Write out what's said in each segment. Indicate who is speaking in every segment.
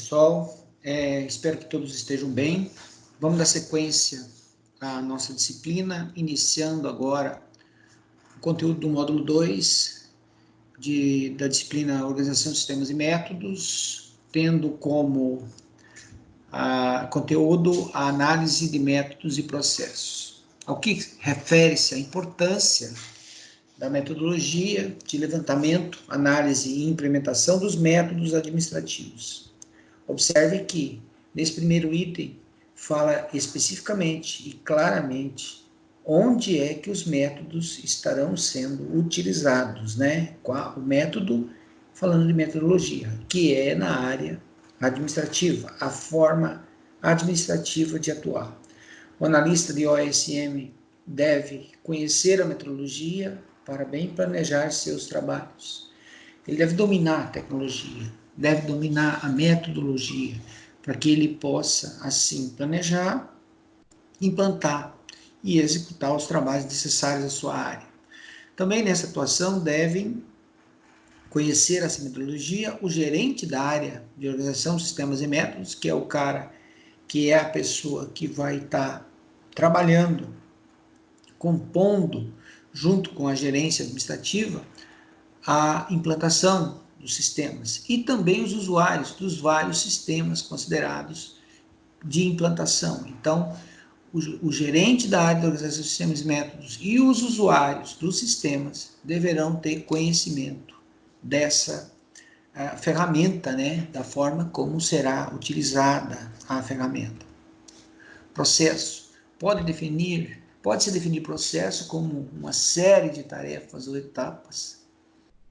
Speaker 1: pessoal, espero que todos estejam bem. Vamos dar sequência à nossa disciplina, iniciando agora o conteúdo do módulo 2 da disciplina Organização, Sistemas e Métodos, tendo como conteúdo a análise de métodos e processos. Ao que refere-se à importância da metodologia de levantamento, análise e implementação dos métodos administrativos. Observe que, nesse primeiro item, fala especificamente e claramente onde é que os métodos estarão sendo utilizados, né? O método, falando de metodologia, que é na área administrativa, a forma administrativa de atuar. O analista de OSM deve conhecer a metodologia para bem planejar seus trabalhos. Ele deve dominar a tecnologia, deve dominar a metodologia, para que ele possa, assim, planejar, implantar e executar os trabalhos necessários à sua área. Também nessa atuação devem conhecer essa metodologia o gerente da área de organização, sistemas e métodos, que é o cara, que é a pessoa que vai estar trabalhando, compondo, junto com a gerência administrativa, a implantação dos sistemas e também os usuários dos vários sistemas considerados de implantação. Então, o gerente da área de organização de sistemas e métodos e os usuários dos sistemas deverão ter conhecimento dessa ferramenta, né, da forma como será utilizada a ferramenta. Processo. Pode-se definir processo como uma série de tarefas ou etapas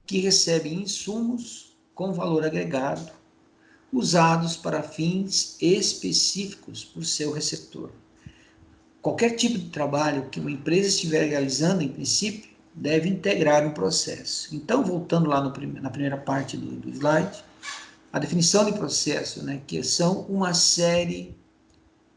Speaker 1: que recebem insumos com valor agregado, usados para fins específicos por seu receptor. Qualquer tipo de trabalho que uma empresa estiver realizando, em princípio, deve integrar um processo. Então, voltando lá na primeira parte do slide, a definição de processo, né, que são uma série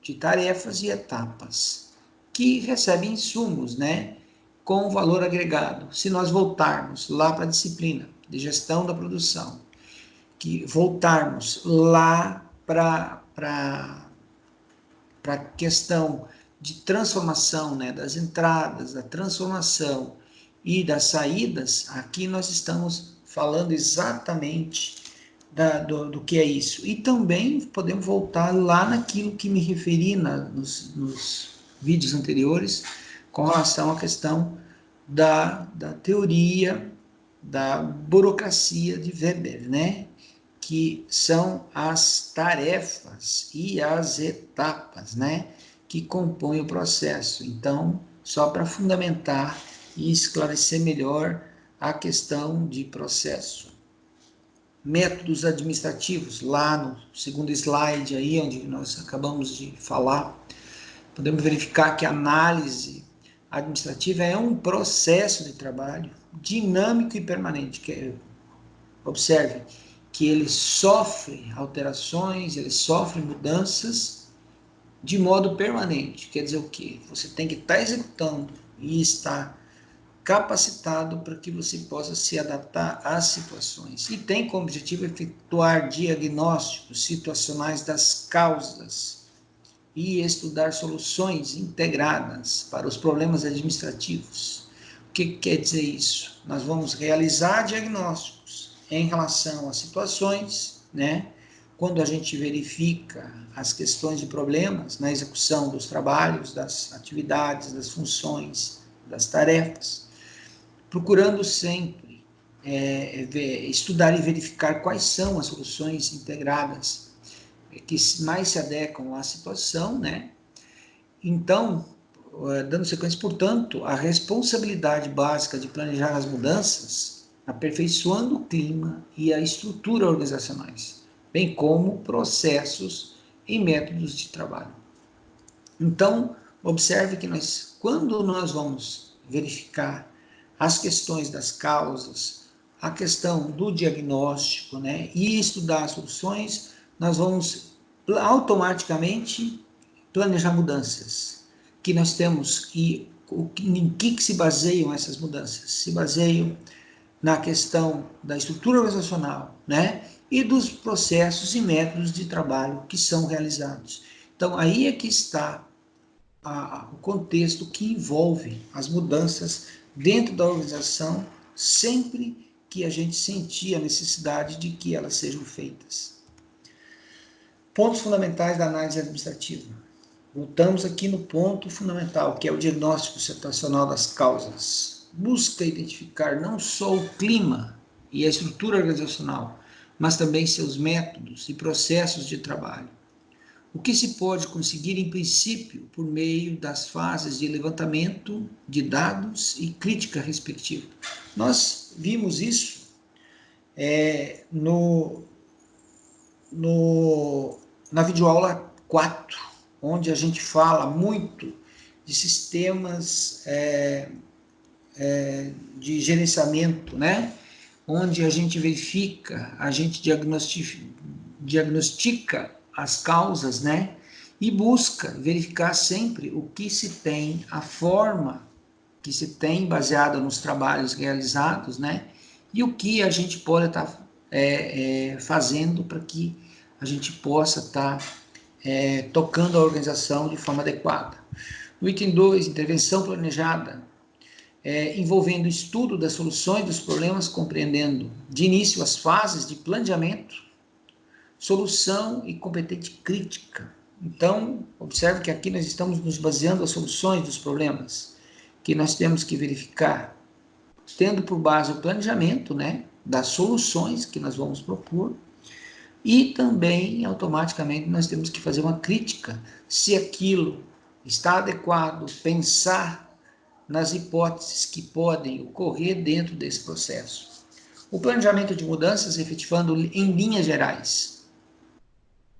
Speaker 1: de tarefas e etapas que recebem insumos, né, com valor agregado. Se nós voltarmos lá para a disciplina de gestão da produção, que voltarmos lá para a questão de transformação, né, das entradas, da transformação e das saídas, aqui nós estamos falando exatamente do que é isso. E também podemos voltar lá naquilo que me referi nos vídeos anteriores, com relação à questão da teoria da burocracia de Weber, né? Que são as tarefas e as etapas, né, que compõem o processo. Então, só para fundamentar e esclarecer melhor a questão de processo. Métodos administrativos, lá no segundo slide aí, onde nós acabamos de falar, podemos verificar que a análise administrativa é um processo de trabalho dinâmico e permanente. Observe que ele sofre alterações, ele sofre mudanças de modo permanente. Quer dizer o quê? Você tem que estar executando e estar capacitado para que você possa se adaptar às situações. E tem como objetivo efetuar diagnósticos situacionais das causas e estudar soluções integradas para os problemas administrativos. O que quer dizer isso? Nós vamos realizar diagnósticos em relação a situações, né? Quando a gente verifica as questões de problemas na execução dos trabalhos, das atividades, das funções, das tarefas, procurando sempre estudar e verificar quais são as soluções integradas que mais se adequam à situação, né? Então, dando sequência, portanto, a responsabilidade básica de planejar as mudanças, aperfeiçoando o clima e a estrutura organizacionais, bem como processos e métodos de trabalho. Então, observe que quando nós vamos verificar as questões das causas, a questão do diagnóstico, né, e estudar as soluções, nós vamos automaticamente planejar mudanças, que nós temos em que se baseiam essas mudanças? Se baseiam na questão da estrutura organizacional, né? E dos processos e métodos de trabalho que são realizados. Então, aí é que está o contexto que envolve as mudanças dentro da organização, sempre que a gente sentir a necessidade de que elas sejam feitas. Pontos fundamentais da análise administrativa. Voltamos aqui no ponto fundamental, que é o diagnóstico situacional das causas. Busca identificar não só o clima e a estrutura organizacional, mas também seus métodos e processos de trabalho. O que se pode conseguir, em princípio, por meio das fases de levantamento de dados e crítica respectiva. Nós vimos isso na videoaula 4, onde a gente fala muito de sistemas de gerenciamento, né? Onde a gente verifica, a gente diagnostica as causas, né? E busca verificar sempre o que se tem, a forma que se tem baseada nos trabalhos realizados, né? E o que a gente pode estar fazendo para que a gente possa estar tocando a organização de forma adequada. No item 2, intervenção planejada, envolvendo o estudo das soluções dos problemas, compreendendo de início as fases de planejamento, solução e competente crítica. Então, observe que aqui nós estamos nos baseando nas soluções dos problemas, que nós temos que verificar, tendo por base o planejamento, né, das soluções que nós vamos propor, e também, automaticamente, nós temos que fazer uma crítica, se aquilo está adequado, pensar nas hipóteses que podem ocorrer dentro desse processo. O planejamento de mudanças efetivando em linhas gerais,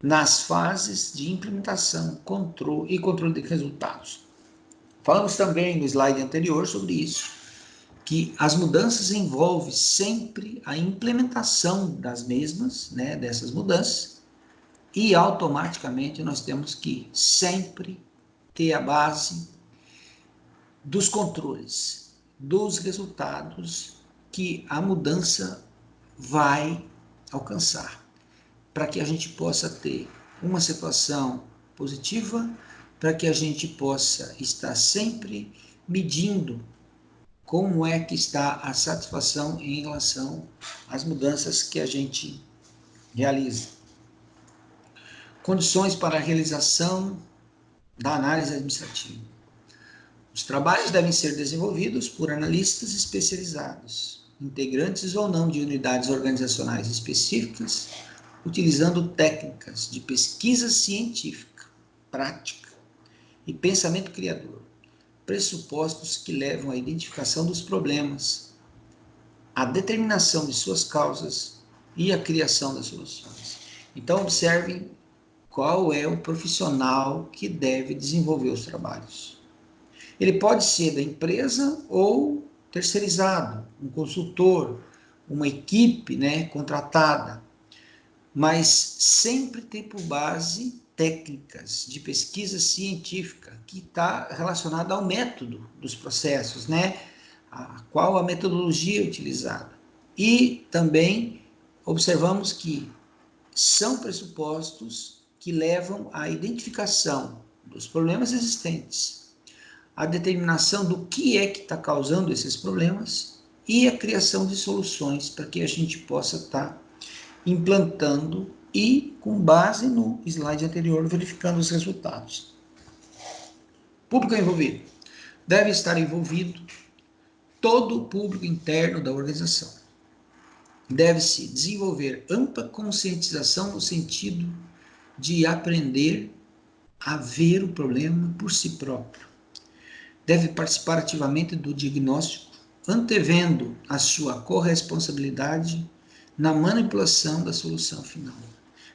Speaker 1: nas fases de implementação, controle e controle de resultados. Falamos também no slide anterior sobre isso, que as mudanças envolvem sempre a implementação das mesmas, né, dessas mudanças, e automaticamente nós temos que sempre ter a base dos controles, dos resultados que a mudança vai alcançar, para que a gente possa ter uma situação positiva, para que a gente possa estar sempre medindo como é que está a satisfação em relação às mudanças que a gente realiza. Condições para a realização da análise administrativa. Os trabalhos devem ser desenvolvidos por analistas especializados, integrantes ou não de unidades organizacionais específicas, utilizando técnicas de pesquisa científica, prática e pensamento criador, pressupostos que levam à identificação dos problemas, à determinação de suas causas e à criação das soluções. Então, observem qual é o profissional que deve desenvolver os trabalhos. Ele pode ser da empresa ou terceirizado, um consultor, uma equipe, né, contratada, mas sempre tem por base técnicas de pesquisa científica que está relacionada ao método dos processos, né? Qual a metodologia utilizada. E também observamos que são pressupostos que levam à identificação dos problemas existentes, a determinação do que é que está causando esses problemas e a criação de soluções para que a gente possa estar implantando e, com base no slide anterior, verificando os resultados. Público envolvido. Deve estar envolvido todo o público interno da organização. Deve-se desenvolver ampla conscientização no sentido de aprender a ver o problema por si próprio. Deve participar ativamente do diagnóstico, antevendo a sua corresponsabilidade na manipulação da solução final.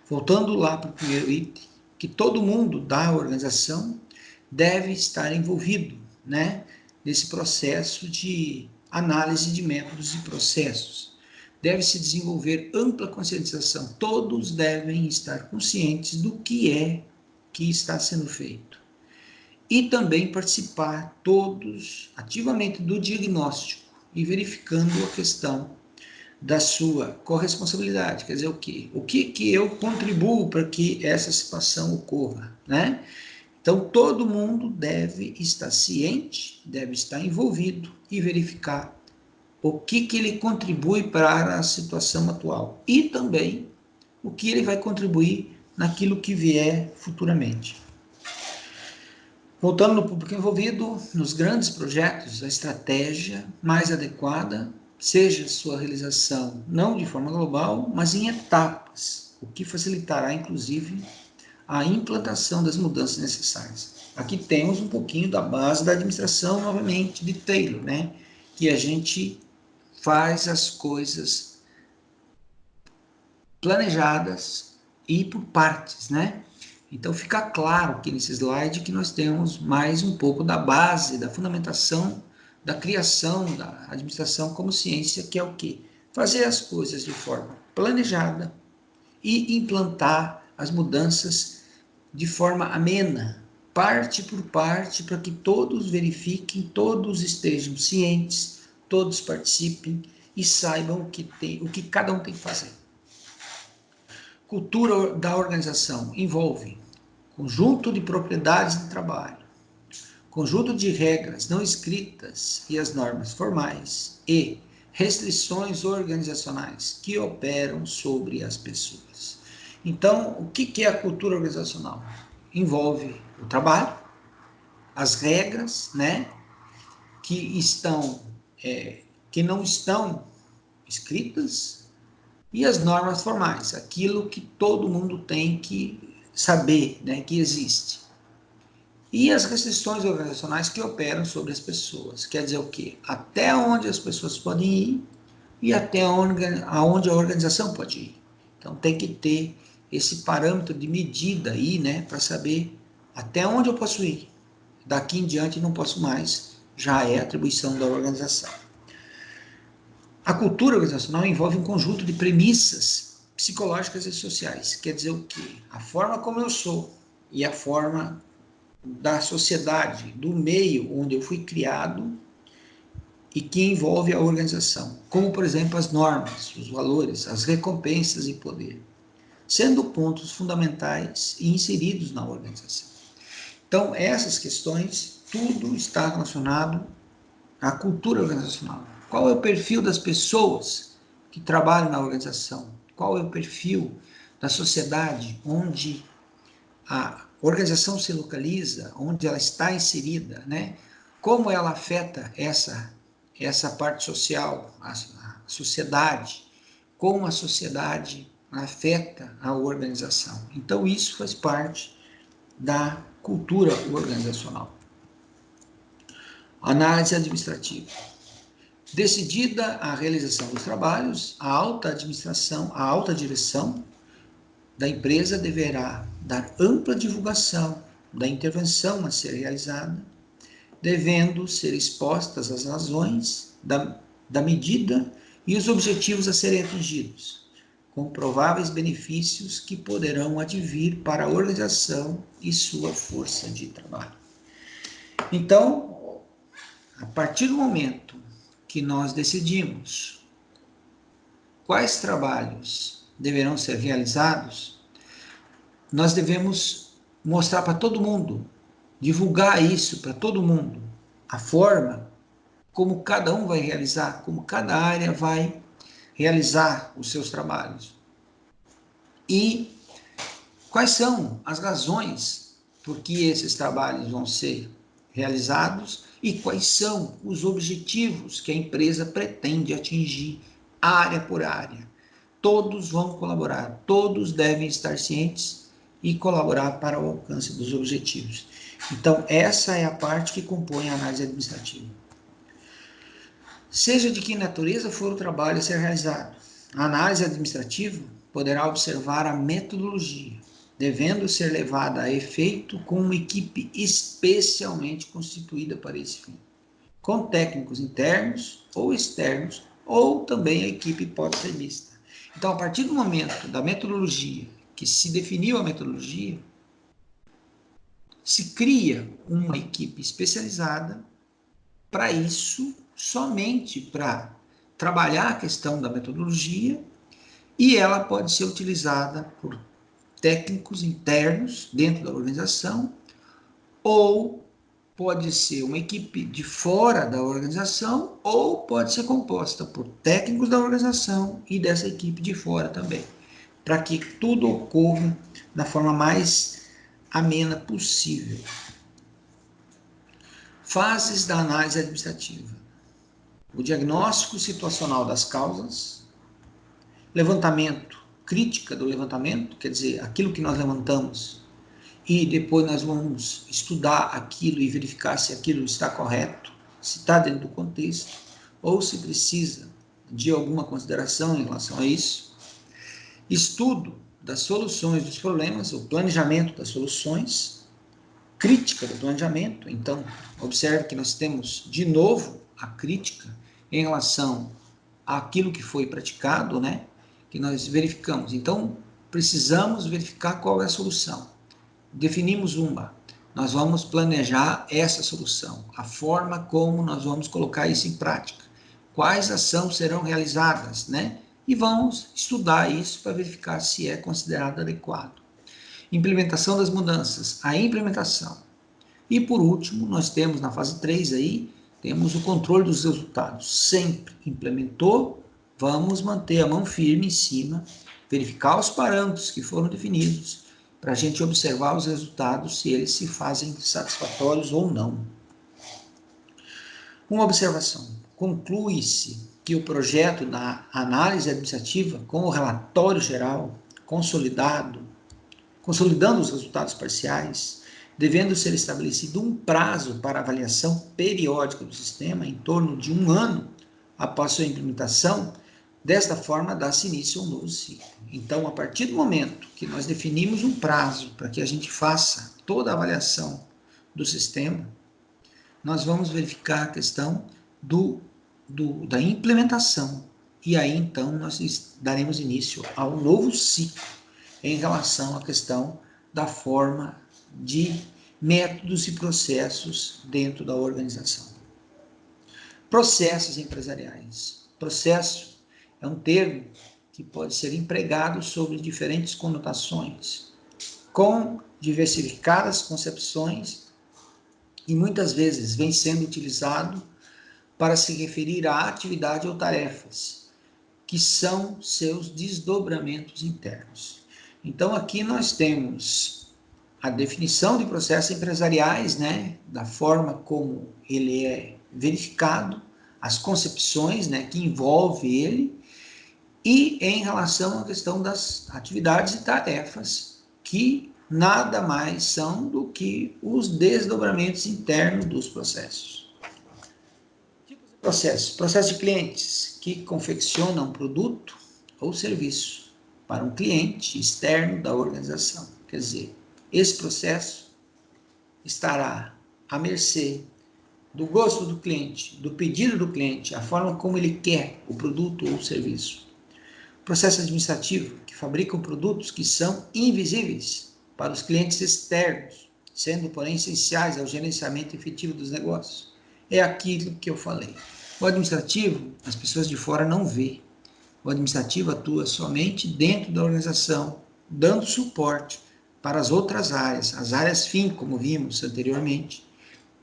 Speaker 1: Voltando lá para o primeiro item, que todo mundo da organização deve estar envolvido, né, nesse processo de análise de métodos e processos. Deve-se desenvolver ampla conscientização. Todos devem estar conscientes do que é que está sendo feito. E também participar todos ativamente do diagnóstico e verificando a questão da sua corresponsabilidade, quer dizer, o quê? O que eu contribuo para que essa situação ocorra, né? Então, todo mundo deve estar ciente, deve estar envolvido e verificar o que ele contribui para a situação atual e também o que ele vai contribuir naquilo que vier futuramente. Voltando no público envolvido, nos grandes projetos, a estratégia mais adequada seja sua realização não de forma global, mas em etapas, o que facilitará, inclusive, a implantação das mudanças necessárias. Aqui temos um pouquinho da base da administração, novamente, de Taylor, né? Que a gente faz as coisas planejadas e por partes, né? Então fica claro aqui nesse slide que nós temos mais um pouco da base, da fundamentação, da criação da administração como ciência, que é o quê? Fazer as coisas de forma planejada e implantar as mudanças de forma amena, parte por parte, para que todos verifiquem, todos estejam cientes, todos participem e saibam o que cada um tem que fazer. Cultura da organização envolve conjunto de propriedades de trabalho, conjunto de regras não escritas e as normas formais e restrições organizacionais que operam sobre as pessoas. Então, o que é a cultura organizacional? Envolve o trabalho, as regras, né, que que não estão escritas e as normas formais, aquilo que todo mundo tem que saber, né, que existe. E as restrições organizacionais que operam sobre as pessoas, quer dizer o quê? Até onde as pessoas podem ir e até onde a organização pode ir. Então tem que ter esse parâmetro de medida aí, né, para saber até onde eu posso ir. Daqui em diante não posso mais, já é atribuição da organização. A cultura organizacional envolve um conjunto de premissas psicológicas e sociais. Quer dizer o quê? A forma como eu sou e a forma da sociedade, do meio onde eu fui criado e que envolve a organização. Como, por exemplo, as normas, os valores, as recompensas e poder, sendo pontos fundamentais e inseridos na organização. Então, essas questões, tudo está relacionado à cultura organizacional. Qual é o perfil das pessoas que trabalham na organização? Qual é o perfil da sociedade onde a organização se localiza, onde ela está inserida, né? Como ela afeta essa parte social, a sociedade, como a sociedade afeta a organização. Então, isso faz parte da cultura organizacional. Análise administrativa. Decidida a realização dos trabalhos, a alta administração, a alta direção da empresa deverá dar ampla divulgação da intervenção a ser realizada, devendo ser expostas as razões da medida e os objetivos a serem atingidos, com prováveis benefícios que poderão advir para a organização e sua força de trabalho. Então, a partir do momento que nós decidimos quais trabalhos deverão ser realizados, nós devemos mostrar para todo mundo, divulgar isso para todo mundo, a forma como cada um vai realizar, como cada área vai realizar os seus trabalhos. E quais são as razões por que esses trabalhos vão ser realizados e quais são os objetivos que a empresa pretende atingir área por área. Todos vão colaborar, todos devem estar cientes e colaborar para o alcance dos objetivos. Então, essa é a parte que compõe a análise administrativa. Seja de que natureza for o trabalho a ser realizado, a análise administrativa poderá observar a metodologia, devendo ser levada a efeito com uma equipe especialmente constituída para esse fim, com técnicos internos ou externos, ou também a equipe pode ser mista. Então, a partir do momento da metodologia, que se definiu a metodologia, se cria uma equipe especializada para isso, somente para trabalhar a questão da metodologia, e ela pode ser utilizada por técnicos internos dentro da organização, ou pode ser uma equipe de fora da organização, ou pode ser composta por técnicos da organização e dessa equipe de fora também, para que tudo ocorra da forma mais amena possível. Fases da análise administrativa: o diagnóstico situacional das causas, levantamento, crítica do levantamento, quer dizer, aquilo que nós levantamos, e depois nós vamos estudar aquilo e verificar se aquilo está correto, se está dentro do contexto, ou se precisa de alguma consideração em relação a isso. Estudo das soluções dos problemas, o planejamento das soluções, crítica do planejamento. Então, observe que nós temos, de novo, a crítica em relação àquilo que foi praticado, né? Que nós verificamos. Então, precisamos verificar qual é a solução. Definimos uma, nós vamos planejar essa solução, a forma como nós vamos colocar isso em prática, quais ações serão realizadas, né? E vamos estudar isso para verificar se é considerado adequado. Implementação das mudanças, a implementação. E por último, nós temos na fase 3 aí, temos o controle dos resultados. Sempre implementou, vamos manter a mão firme em cima, verificar os parâmetros que foram definidos, para a gente observar os resultados, se eles se fazem satisfatórios ou não. Uma observação: conclui-se que o projeto da análise administrativa, com o relatório geral consolidando os resultados parciais, devendo ser estabelecido um prazo para avaliação periódica do sistema, em torno de 1 ano após sua implementação. Desta forma, dá-se início a um novo ciclo. Então, a partir do momento que nós definimos um prazo para que a gente faça toda a avaliação do sistema, nós vamos verificar a questão da implementação. E aí, então, nós daremos início a um novo ciclo em relação à questão da forma de métodos e processos dentro da organização. Processos empresariais. Processo é um termo que pode ser empregado sobre diferentes conotações, com diversificadas concepções, e muitas vezes vem sendo utilizado para se referir à atividade ou tarefas, que são seus desdobramentos internos. Então, aqui nós temos a definição de processos empresariais, né, da forma como ele é verificado, as concepções, né, que envolve ele, e em relação à questão das atividades e tarefas, que nada mais são do que os desdobramentos internos dos processos. Tipos de processos. Processo de clientes, que confeccionam um produto ou serviço para um cliente externo da organização. Quer dizer, esse processo estará à mercê do gosto do cliente, do pedido do cliente, a forma como ele quer o produto ou o serviço. Processo administrativo, que fabricam produtos que são invisíveis para os clientes externos, sendo, porém, essenciais ao gerenciamento efetivo dos negócios. É aquilo que eu falei. O administrativo, as pessoas de fora não vê. O administrativo atua somente dentro da organização, dando suporte para as outras áreas, as áreas fim, como vimos anteriormente,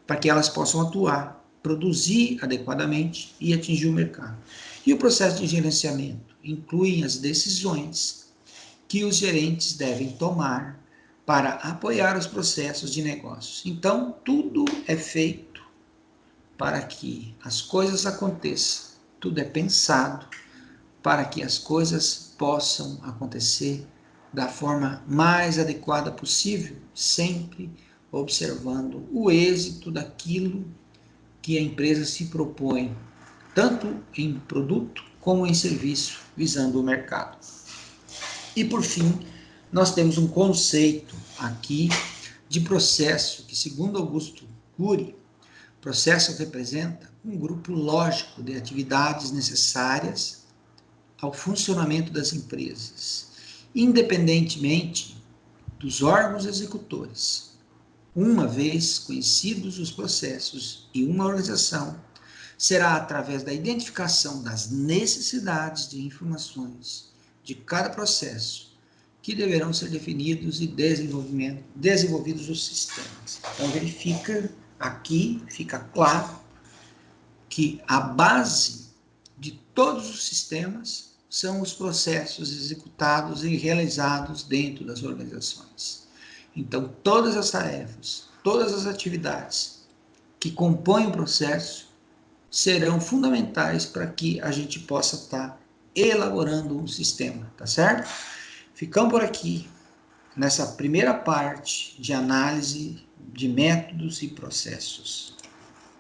Speaker 1: para que elas possam atuar, produzir adequadamente e atingir o mercado. E o processo de gerenciamento inclui as decisões que os gerentes devem tomar para apoiar os processos de negócios. Então, tudo é feito para que as coisas aconteçam, tudo é pensado para que as coisas possam acontecer da forma mais adequada possível, sempre observando o êxito daquilo que a empresa se propõe, tanto em produto como em serviço, visando o mercado. E por fim, nós temos um conceito aqui de processo, que segundo Augusto Cury, processo representa um grupo lógico de atividades necessárias ao funcionamento das empresas, independentemente dos órgãos executores. Uma vez conhecidos os processos e uma organização será através da identificação das necessidades de informações de cada processo que deverão ser definidos e desenvolvidos os sistemas. Então, verifica aqui, fica claro que a base de todos os sistemas são os processos executados e realizados dentro das organizações. Então, todas as tarefas, todas as atividades que compõem o processo serão fundamentais para que a gente possa estar elaborando um sistema, tá certo? Ficamos por aqui nessa primeira parte de análise de métodos e processos.